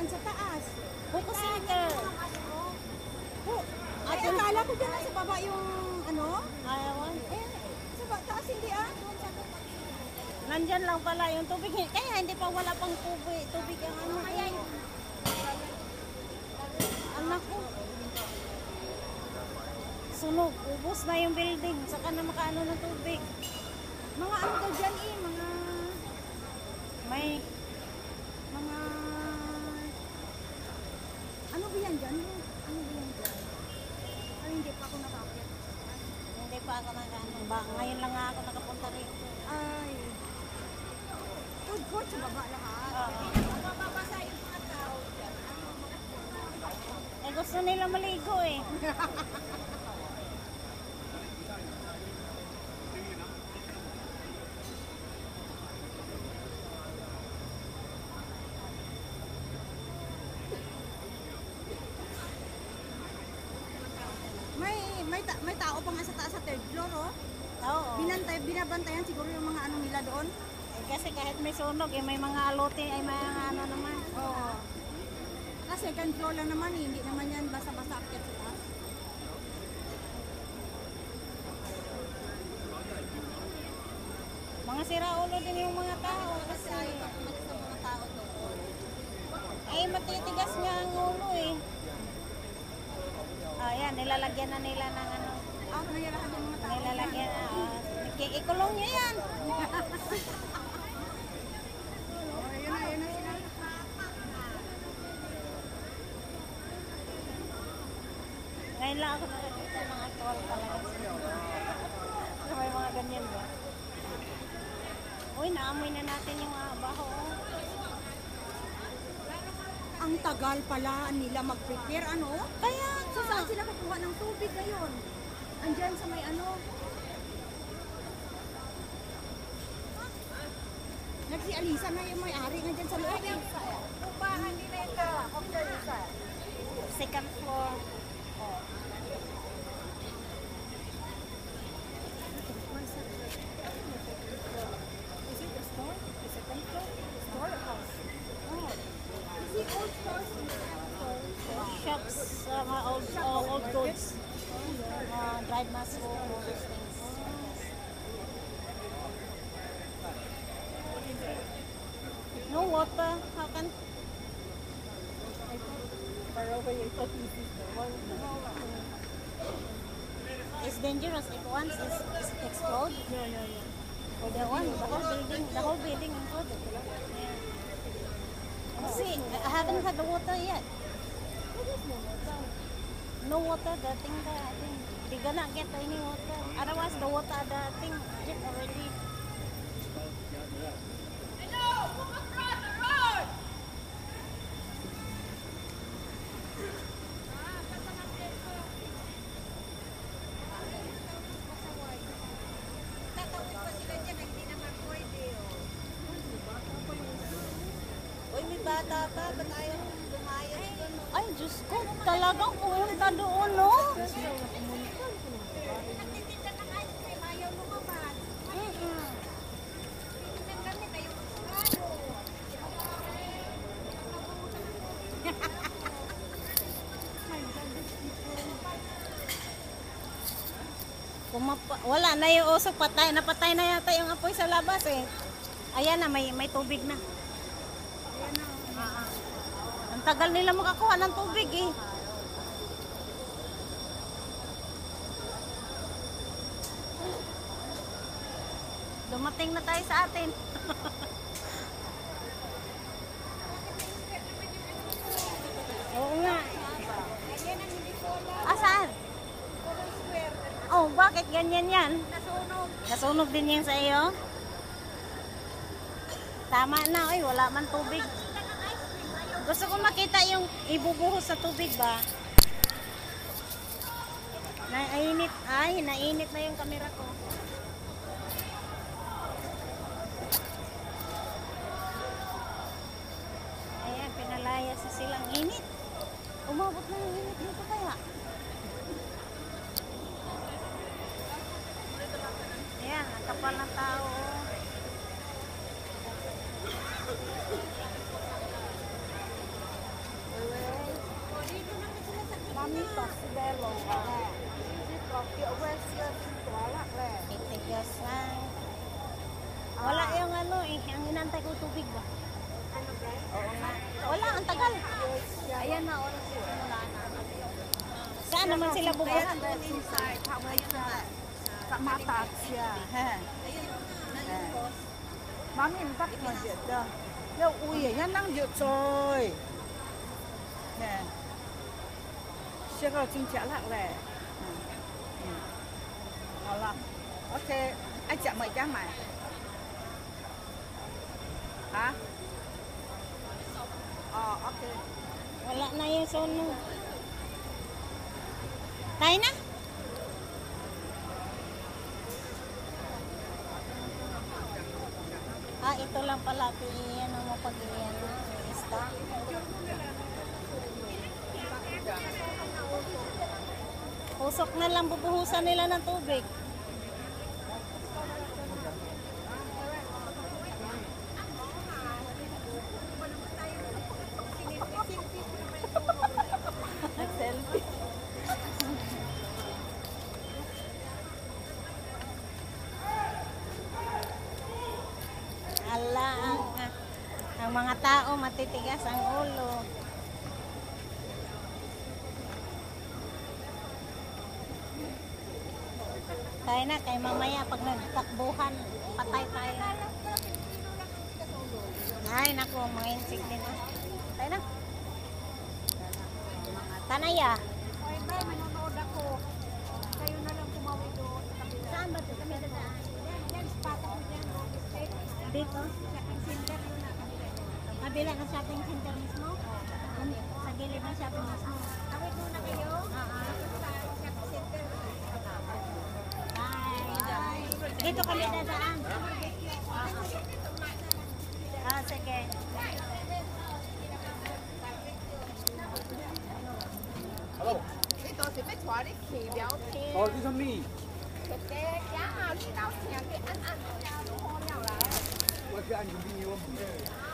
dyan sa taas. Buko center. Ay, akala ko dyan sa baba yung ano? Ayawan. Eh, sa taas hindi ah. Nandyan lang pala yung tubig. Kaya hindi pa wala pang tubig. Tubig ang ano. Anak ko. Sunog. Ubos na yung building. Saka na makaano ng tubig. Mga ano daw dyan eh, mga ano ba yan dyan? Ano ba yan dyan? Ay, hindi pa ako nakakit. Hindi pa ako nakaano. Ngayon lang nga ako nakapunta rito. Ay. Food court sa baba lahat. Mababasa yung mga tao dyan. Eh gusto nila maligo eh. May tao pa nga sa taas sa third floor, oh. Oo. Binabantayan siguro yung mga ano nila doon. Eh, kasi kahit may sunog, eh, may mga alote, ay may mga ano naman. Oo. Kasi second floor lang naman, eh. Hindi naman yan basta-basta akyat sa taas. Mga siraulo din yung mga tao kasi mga tao doon. Eh, matitigas niya ang ulo eh. Ayan, nilalagyan na nila ng ano. Ah, nangyarahan yung mga tao. Nilalagyan na. Ikulong niya yan. Ayun na sila. Ngayon lang ako nakakita ng actual talaga. May mga ganyan ba? Uy, naamoy na natin yung baho. Ang tagal pala nila mag-prepare, ano? Kaya So, saan sila kukuha ng tubig ngayon? Andyan sa may ano? Nagsialisan na yung may-ari na dyan sa loob. upahan nila yung second floor. Oh. Is it a store? The second floor? Store or house? Oh. Is it old stores? Shops, mga old goods. Dried mushroom, all those things. No water. How can? It's dangerous if once it's explode. Or the whole building included. Yeah. See, I haven't had the water yet. No water, the thing there, I think they gonna get any water. Otherwise, the water, the thing, drip already. Uy, may bata pa, ba't ayaw lumayas doon? Ay, Diyos ko, talagang pumunta doon, no? Nagtitinda ng ice cream, ayaw lumabas. Tingnan kami, tayo Wala na yung usok, patay. Napatay na yata yung apoy sa labas eh. Ayan na, may tubig na. Ang tagal nila makakuha ng tubig eh. Dumating na tayo sa atin. Oo nga. Asan? Oh, bakit ganyan yan? Nasunog din yan sa iyo? Tama na, ay wala man tubig. Gusto ko makita yung ibubuhos sa tubig ba? Nainit, nainit na yung camera ko. Ayan, pinalaya sa silang init. Umabot na yung init dito kaya. Ayan, ang kapal ng tao. yan na oras simula na. Saan naman sila bukas? inside, sa mata siya. He. Mami, bắt mà dệt đó. Nếu ui à, nhá năng dệt rồi. Nè. Sẽ có chính trả lạc lẻ.好了，OK， anh chạm mày cái mày. Hả? OK. Wala na yung sunog. Tayo na? Ito lang pala. Iyan mo pag-iyan. I-stop. Pusok na lang bubuhusan nila ng tubig. Selfie. Ala, ang mga tao matitigas ang ulo. Tayo na, kay mamaya pag nagtakbuhan, patay tayo. Ay, naku, mga insik din. Tayo na. Tanaya. Ay, bro, manonood ako. Kayo na lang tumawid doon. Saan ba ito? Kami dadaan. Yan, spot ako dyan. Dito? Shopping center yun na. Kabila ng shopping center mismo? Sa gilid ng shopping mismo? Tawid muna kayo. Sa shopping center. Bye. Dito kami dadaan. Sige. Hello， 你到時要帶你去聊天。哦，呢個咩？佢哋呀，你到時候佢按按就好了啦。我去按緊邊喎。